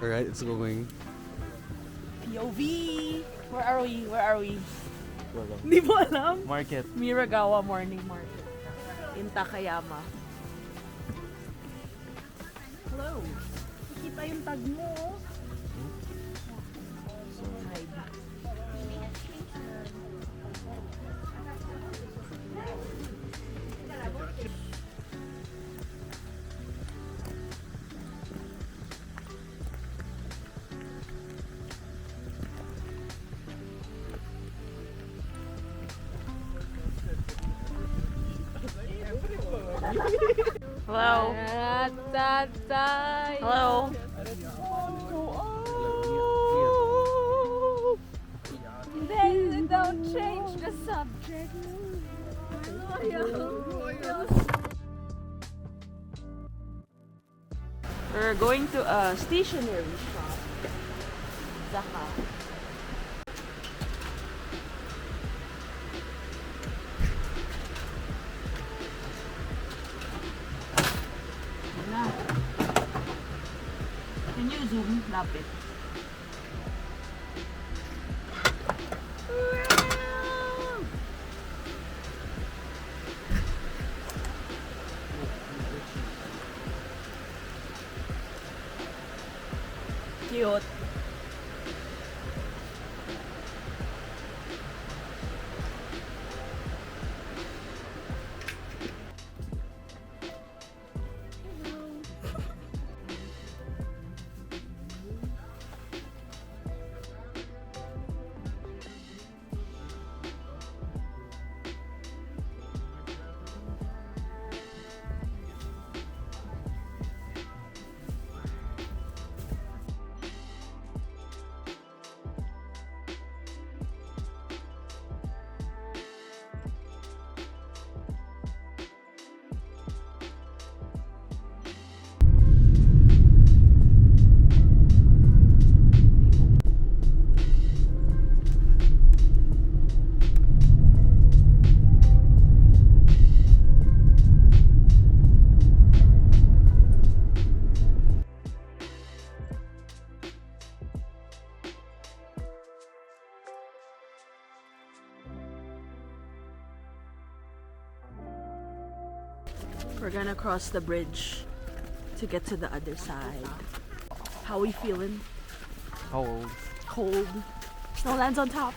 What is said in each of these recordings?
Alright, it's going. POV! Where are we? Where are we? Wala. Hindi mo alam? Market. Shirakawa morning market. In Takayama. Hello! Nakita yung tag mo. Hello. Hello. Then don't change the subject. We're going to a stationery shop. Osaka. Can you zoom? Lapit. Cute. We're gonna cross the bridge to get to the other side. How we feeling? How old? Cold. Snow lands on top.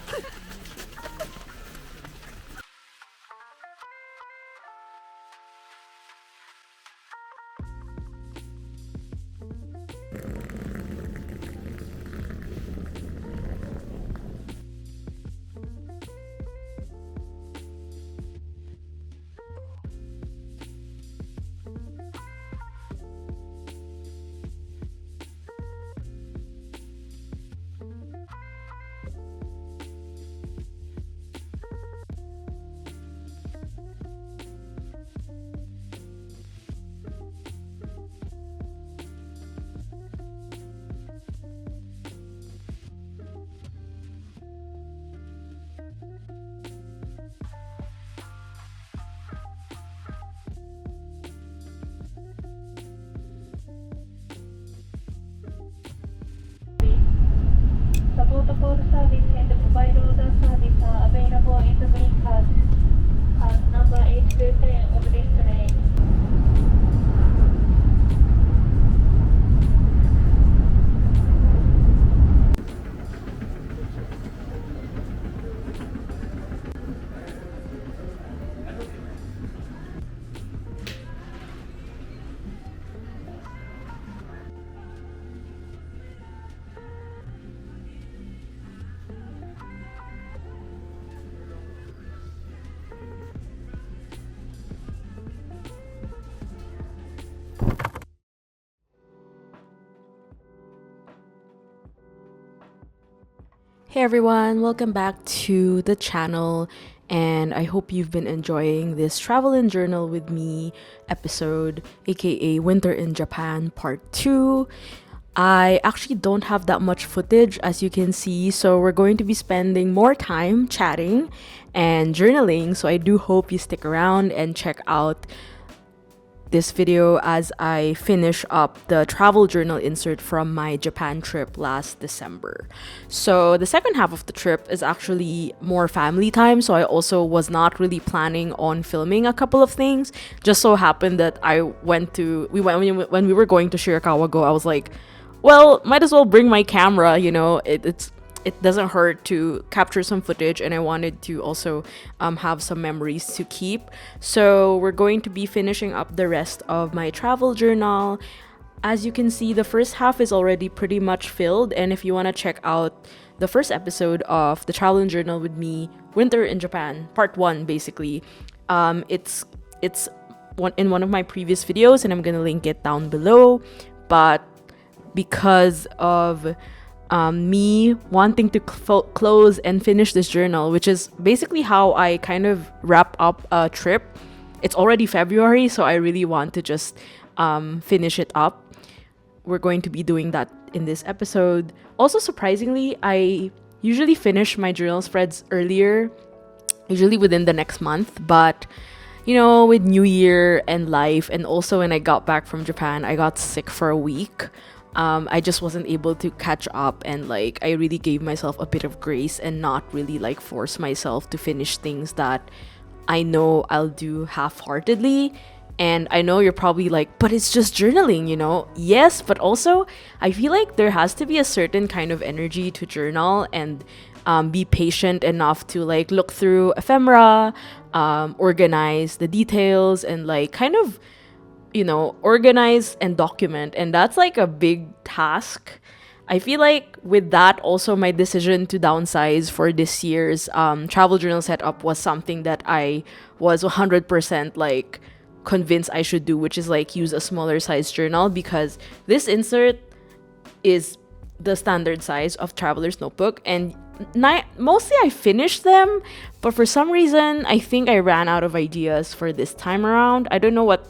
Support service and provide order service are available in the main card number 810 of this train. Hey everyone, welcome back to the channel, and I hope you've been enjoying this travel and journal with me episode, aka Winter in Japan Part 2. I actually don't have that much footage, as you can see, so we're going to be spending more time chatting and journaling, so I do hope you stick around and check out this video as I finish up the travel journal insert from my Japan trip last December. So the second half of the trip is actually more family time, so I also was not really planning on filming a couple of things. Just so happened that when we were going to Shirakawa-go, I was like, well, might as well bring my camera, you know, it doesn't hurt to capture some footage, and I wanted to also have some memories to keep. So we're going to be finishing up the rest of my travel journal. As you can see, the first half is already pretty much filled, and if you want to check out the first episode of the travel journal with me, Winter in Japan, part 1 basically, it's in one of my previous videos, and I'm gonna link it down below. But because of me wanting to close and finish this journal, which is basically how I kind of wrap up a trip. It's already February, so I really want to just finish it up. We're going to be doing that in this episode. Also, surprisingly, I usually finish my journal spreads earlier, usually within the next month, but you know, with New Year and life, and also when I got back from Japan, I got sick for a week. I just wasn't able to catch up, and like I really gave myself a bit of grace and not really like force myself to finish things that I know I'll do half-heartedly. And I know you're probably like, but it's just journaling, you know? Yes, but also I feel like there has to be a certain kind of energy to journal, and be patient enough to like look through ephemera, organize the details, and like kind of, you know, organize and document. And that's like a big task. I feel like with that, also my decision to downsize for this year's travel journal setup was something that I was 100% like convinced I should do, which is like use a smaller size journal, because this insert is the standard size of traveler's notebook, and mostly I finished them, but for some reason I think I ran out of ideas for this time around. I don't know what's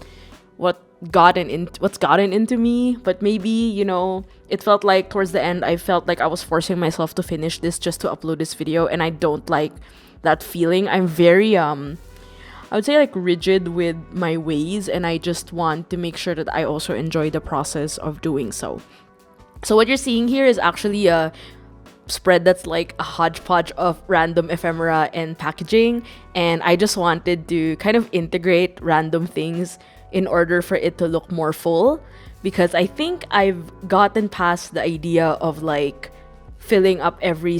gotten into me, but maybe, you know, it felt like towards the end I felt like I was forcing myself to finish this just to upload this video, and I don't like that feeling. I'm very I would say like rigid with my ways, and I just want to make sure that I also enjoy the process of doing so. So what you're seeing here is actually a spread that's like a hodgepodge of random ephemera and packaging, and I just wanted to kind of integrate random things in order for it to look more full, because I think I've gotten past the idea of like filling up every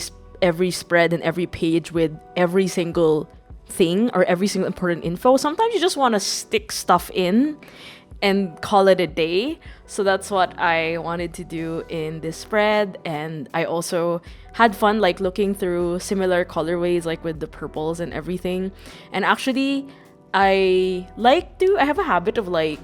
spread and every page with every single thing or every single important info. Sometimes you just want to stick stuff in and call it a day. So that's what I wanted to do in this spread. And I also had fun like looking through similar colorways, like with the purples and everything. And actually I have a habit of like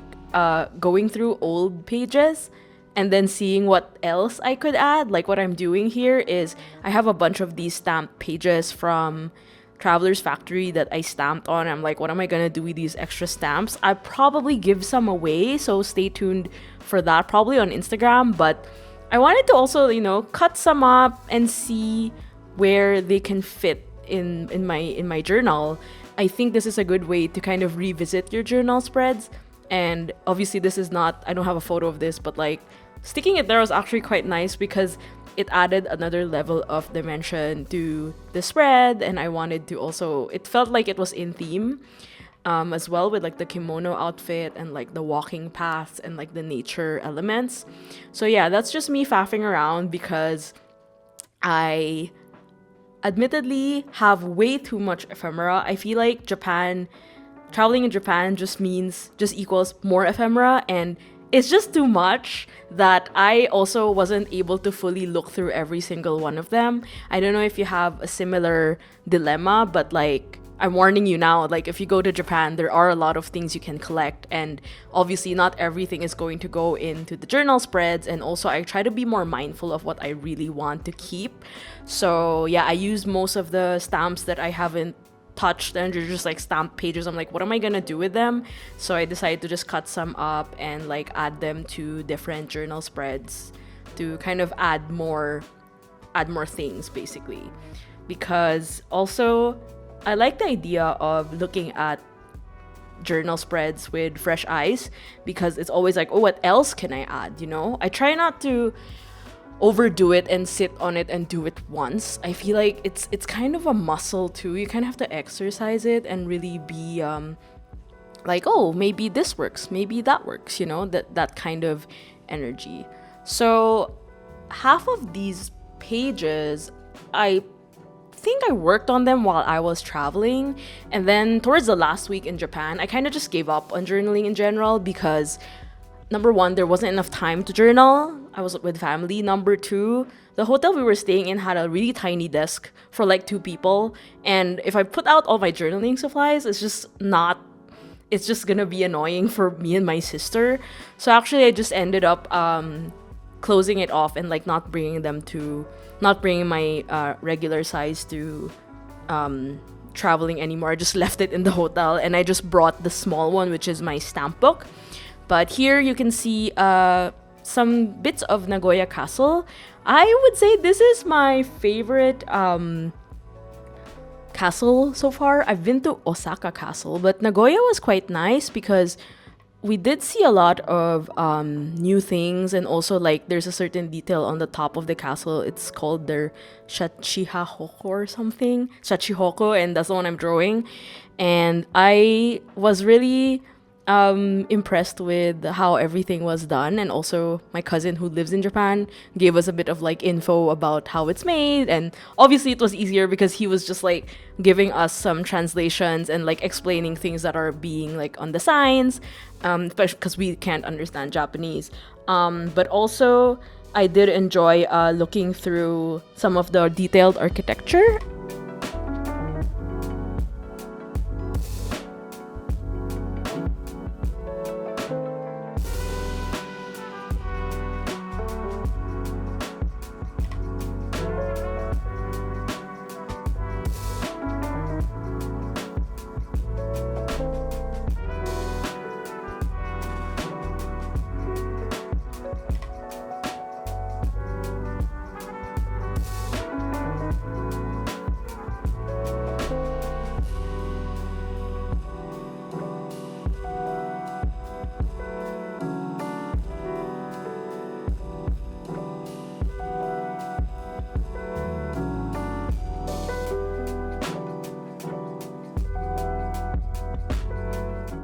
going through old pages and then seeing what else I could add. Like what I'm doing here is I have a bunch of these stamped pages from Traveler's Factory that I stamped on. I'm like, what am I gonna do with these extra stamps? I probably give some away, so stay tuned for that, probably on Instagram. But I wanted to also, you know, cut some up and see where they can fit in my journal. I think this is a good way to kind of revisit your journal spreads. And obviously this is not, I don't have a photo of this, but like sticking it there was actually quite nice because it added another level of dimension to the spread. And I wanted to also, it felt like it was in theme as well, with like the kimono outfit and like the walking paths and like the nature elements. So yeah, that's just me faffing around because I admittedly have way too much ephemera. I feel like traveling in Japan just equals more ephemera, and it's just too much that I also wasn't able to fully look through every single one of them. I don't know if you have a similar dilemma, but like I'm warning you now, like if you go to Japan, there are a lot of things you can collect, and obviously not everything is going to go into the journal spreads. And also I try to be more mindful of what I really want to keep. So yeah, I use most of the stamps that I haven't touched, and they're just like stamped pages. I'm like, what am I gonna do with them? So I decided to just cut some up and like add them to different journal spreads to kind of add more things basically. Because also I like the idea of looking at journal spreads with fresh eyes, because it's always like, oh, what else can I add? You know, I try not to overdo it and sit on it and do it once. I feel like it's kind of a muscle too. You kind of have to exercise it and really be like, oh, maybe this works, maybe that works, you know, that kind of energy. So half of these pages, I think I worked on them while I was traveling, and then towards the last week in Japan, I kind of just gave up on journaling in general, because number one, there wasn't enough time to journal. I was with family. Number two, the hotel we were staying in had a really tiny desk for like 2 people. And if I put out all my journaling supplies, it's just gonna be annoying for me and my sister. So actually, I just ended up closing it off and like not bringing my regular size to traveling anymore. I just left it in the hotel, and I just brought the small one, which is my stamp book. But here you can see some bits of Nagoya Castle. I would say this is my favorite castle so far. I've been to Osaka Castle, but Nagoya was quite nice because we did see a lot of new things, and also like there's a certain detail on the top of the castle. It's called their Shachiha-hoko or something. Shachihoko, and that's the one I'm drawing. And I was really impressed with how everything was done, and also my cousin who lives in Japan gave us a bit of like info about how it's made, and obviously it was easier because he was just like giving us some translations and like explaining things that are being like on the signs, especially because we can't understand Japanese. But also I did enjoy looking through some of the detailed architecture.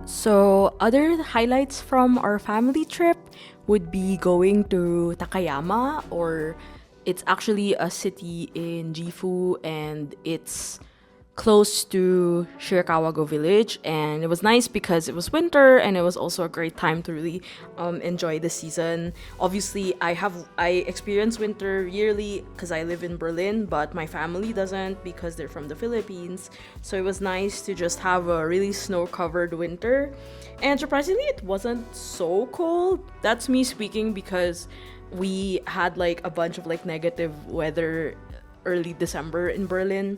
So other highlights from our family trip would be going to Takayama, or it's actually a city in Gifu, and it's close to Shirakawa-go Village, and it was nice because it was winter, and it was also a great time to really enjoy the season. Obviously, I experience winter yearly because I live in Berlin, but my family doesn't because they're from the Philippines. So it was nice to just have a really snow-covered winter, and surprisingly, it wasn't so cold. That's me speaking because we had like a bunch of like negative weather early December in Berlin.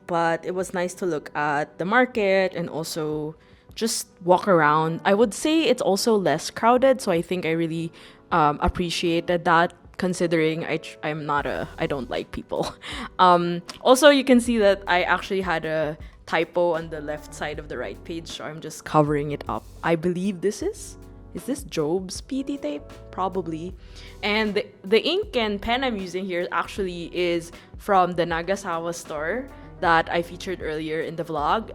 But it was nice to look at the market and also just walk around. I would say it's also less crowded, so I think I really appreciated that, considering I don't like people. Also, you can see that I actually had a typo on the left side of the right page, so I'm just covering it up. I believe this is this Job's PT tape? Probably. And the ink and pen I'm using here actually is from the Nagasawa store that I featured earlier in the vlog.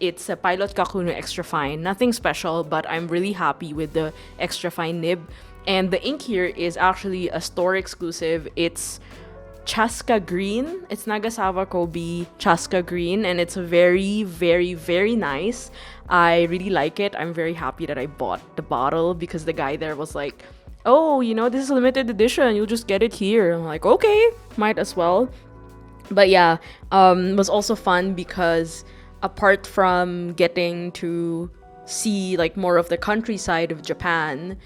It's a Pilot Kakuno Extra Fine. Nothing special, but I'm really happy with the extra fine nib. And the ink here is actually a store exclusive. It's Chaska Green. It's Nagasawa Kobe Chaska Green, and it's very, very, very nice. I really like it. I'm very happy that I bought the bottle because the guy there was like, oh, you know, this is a limited edition. You'll just get it here. I'm like, okay, might as well. But yeah, it was also fun because apart from getting to see like more of the countryside of Japan,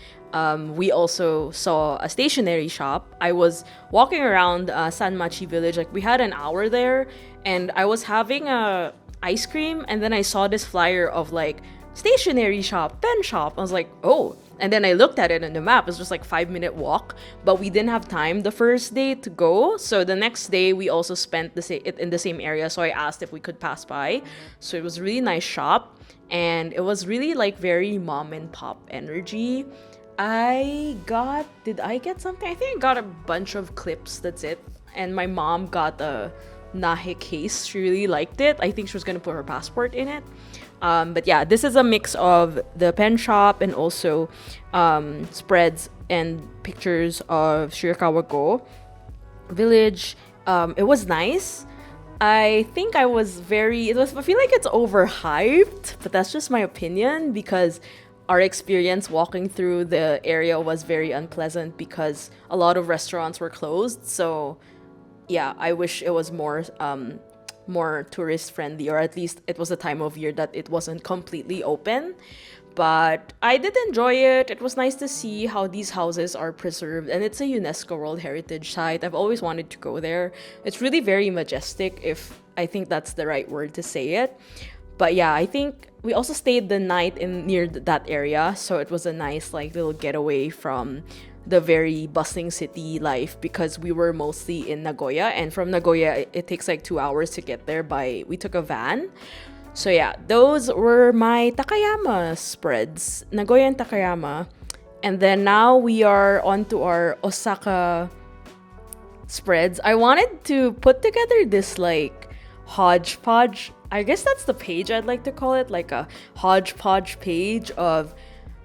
we also saw a stationery shop. I was walking around Sanmachi Village, like we had an hour there, and I was having a ice cream, and then I saw this flyer of like stationery shop, pen shop. I was like, oh, And then I looked at it on the map. It's just like 5-minute walk, but we didn't have time the first day to go. So the next day we also spent it in the same area. So I asked if we could pass by. So it was a really nice shop, and it was really like very mom and pop energy. Did I get something? I think I got a bunch of clips. That's it. And my mom got a nahe case. She really liked it. I think she was gonna put her passport in it. But yeah, this is a mix of the pen shop and also spreads and pictures of Shirakawa-go Village. It was nice. I think I feel like it's overhyped, but that's just my opinion, because our experience walking through the area was very unpleasant because a lot of restaurants were closed. So yeah, I wish it was more tourist friendly, or at least it was a time of year that it wasn't completely open. But I did enjoy it. It was nice to see how these houses are preserved, and it's a UNESCO World Heritage Site. I've always wanted to go there. It's really very majestic, if I think that's the right word to say it. But yeah, I think we also stayed the night near that area, so it was a nice like little getaway from the very bustling city life, because we were mostly in Nagoya, and from Nagoya it takes like 2 hours to get there we took a van. So yeah, those were my Takayama spreads, Nagoya and Takayama. And then now we are on to our Osaka spreads. I wanted to put together this like hodgepodge, I guess that's the page I'd like to call it, like a hodgepodge page of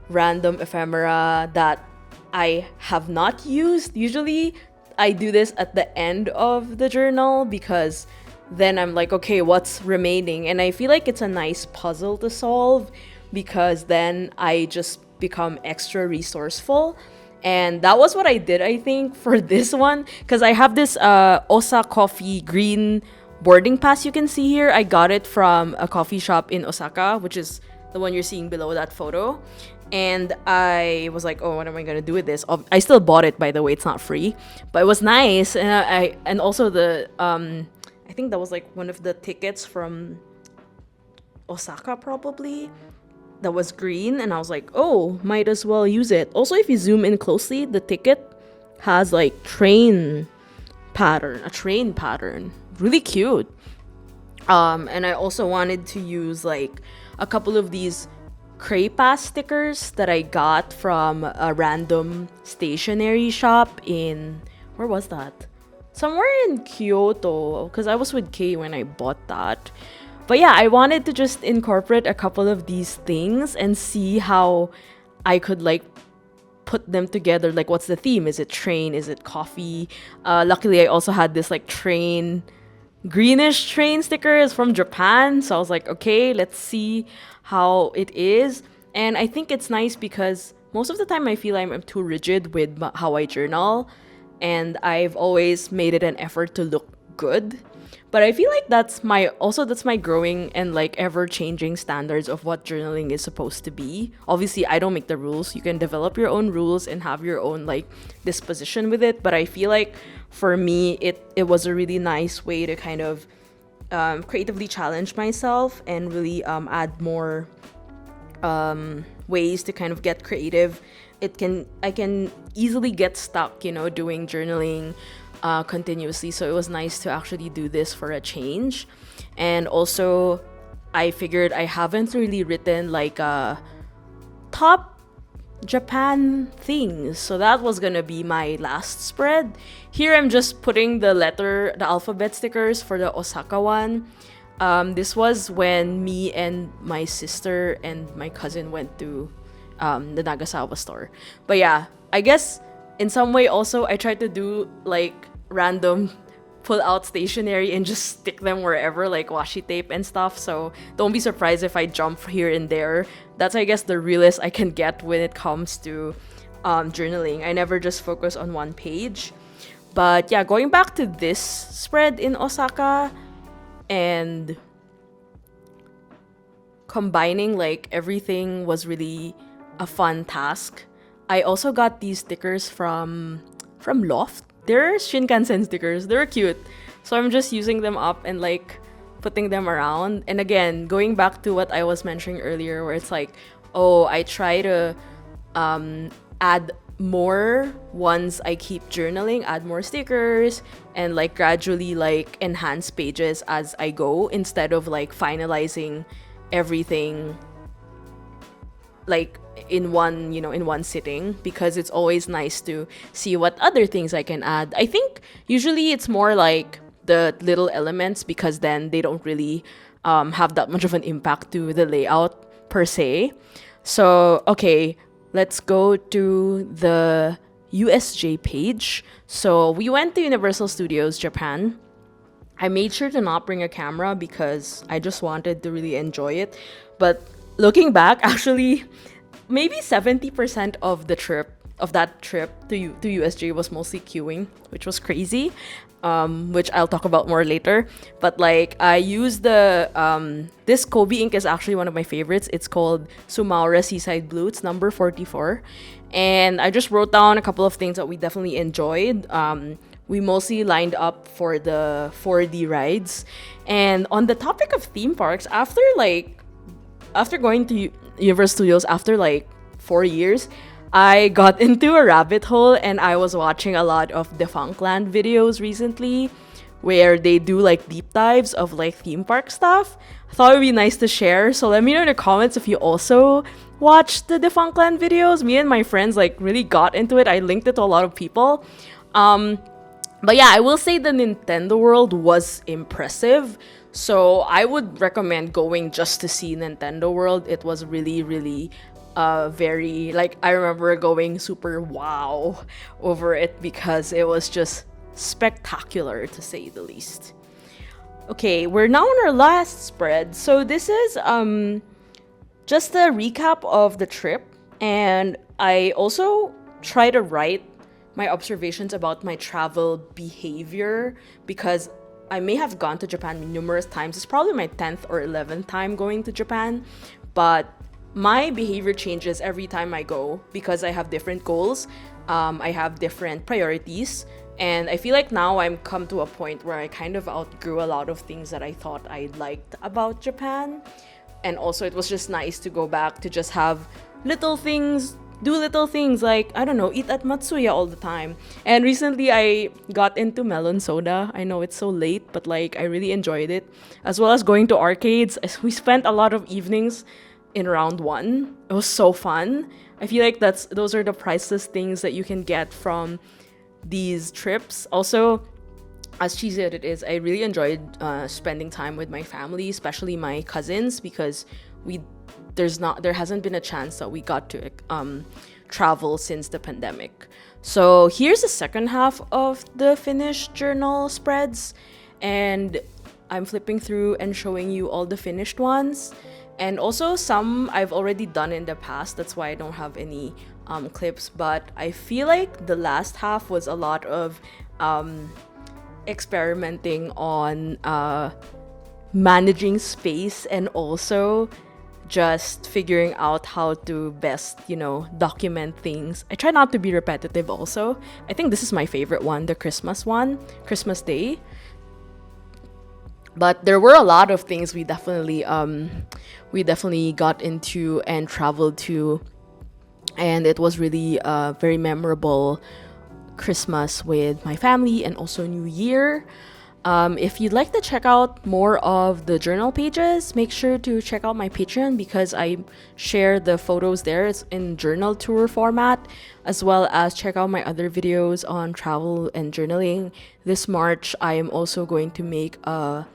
random ephemera that I have not used. Usually I do this at the end of the journal, because then I'm like, okay, what's remaining? And I feel like it's a nice puzzle to solve, because then I just become extra resourceful. And that was what I did, I think, for this one, because I have this Osa Coffee green boarding pass you can see here. I got it from a coffee shop in Osaka, which is the one you're seeing below that photo. And I was like, oh, what am I gonna do with this? I still bought it, by the way. It's not free, but it was nice. And also the I think that was like one of the tickets from Osaka, probably, that was green, and I was like, oh, might as well use it. Also, if you zoom in closely, the ticket has like a train pattern, really cute. And I also wanted to use like a couple of these 𝚝𝚉 stickers that I got from a random stationery shop in, where was that? Somewhere in Kyoto, because I was with Kay when I bought that. But yeah, I wanted to just incorporate a couple of these things and see how I could like put them together. Like, what's the theme? Is it train? Is it coffee? Luckily, I also had this like greenish train stickers from Japan. So I was like, okay, let's see how it is. And I think it's nice because most of the time I feel I'm too rigid with how I journal, and I've always made it an effort to look good. But I feel like that's my growing and like ever-changing standards of what journaling is supposed to be. Obviously, I don't make the rules. You can develop your own rules and have your own like disposition with it. But I feel like for me, it was a really nice way to kind of creatively challenge myself and really add more ways to kind of get creative. I can easily get stuck, doing journaling continuously. So it was nice to actually do this for a change. And also, I figured I haven't really written like top Japan things, so that was gonna be my last spread. Here I'm just putting the alphabet stickers for the Osaka one. This was when me and my sister and my cousin went to the Nagasawa store. But yeah, I guess in some way also I tried to do like random pull out stationery and just stick them wherever, like washi tape and stuff. So don't be surprised if I jump here and there. That's, I guess, the realest I can get when it comes to journaling. I never just focus on one page. But yeah, going back to this spread in Osaka and combining like everything was really a fun task. I also got these stickers from Loft. They're Shinkansen stickers. They're cute. So I'm just using them up and like putting them around. And again, going back to what I was mentioning earlier, where it's like, oh, I try to add more once I keep journaling, add more stickers, and like gradually like enhance pages as I go, instead of like finalizing everything like in one sitting, because it's always nice to see what other things I can add. I think usually it's more like the little elements, because then they don't really have that much of an impact to the layout per se. So okay, let's go to the USJ page. So we went to Universal Studios Japan. I made sure to not bring a camera because I just wanted to really enjoy it. But looking back, actually, maybe 70% of that trip to USJ was mostly queuing, which was crazy. Which I'll talk about more later. But like, I used the this Kobe ink is actually one of my favorites. It's called Sumaura Seaside Blue. It's number 44, and I just wrote down a couple of things that we definitely enjoyed. We mostly lined up for the 4D rides. And on the topic of theme parks, after going to Universal Studios after like 4 years, I got into a rabbit hole, and I was watching a lot of Defunctland videos recently where they do like deep dives of like theme park stuff. I thought it would be nice to share, so let me know in the comments if you also watched the Defunctland videos. Me and my friends like really got into it. I linked it to a lot of people. But yeah, I will say the Nintendo World was impressive. So I would recommend going just to see Nintendo World. It was really, really very, like, I remember going super wow over it because it was just spectacular, to say the least. Okay, we're now on our last spread. So this is just a recap of the trip, and I also try to write my observations about my travel behavior, because I may have gone to Japan numerous times. It's probably my 10th or 11th time going to Japan, but my behavior changes every time I go because I have different goals. I have different priorities, and I feel like now I'm come to a point where I kind of outgrew a lot of things that I thought I liked about Japan. And also, it was just nice to go back to just have little things, do little things like, I don't know, eat at Matsuya all the time. And recently I got into melon soda. I know it's so late, but like, I really enjoyed it. As well as going to arcades. We spent a lot of evenings in round one. It was so fun. I feel like those are the priceless things that you can get from these trips. Also, as cheesy as it is, I really enjoyed spending time with my family, especially my cousins, because there hasn't been a chance that we got to travel since the pandemic. So here's the second half of the finished journal spreads, and I'm flipping through and showing you all the finished ones. And also some I've already done in the past, that's why I don't have any clips. But I feel like the last half was a lot of experimenting on managing space, and also just figuring out how to best, document things. I try not to be repetitive also. I think this is my favorite one, the Christmas one, Christmas Day. But there were a lot of things we definitely got into and traveled to, and it was really a very memorable Christmas with my family, and also New Year. If you'd like to check out more of the journal pages, make sure to check out my Patreon, because I share the photos there. It's in journal tour format, as well as check out my other videos on travel and journaling. This March, I am also going to make a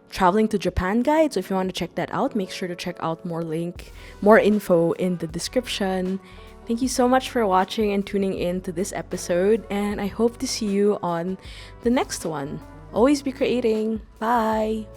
traveling to Japan guide. So if you want to check that out, make sure to check out more info in the description. Thank you so much for watching and tuning in to this episode, and I hope to see you on the next one. Always be creating. Bye!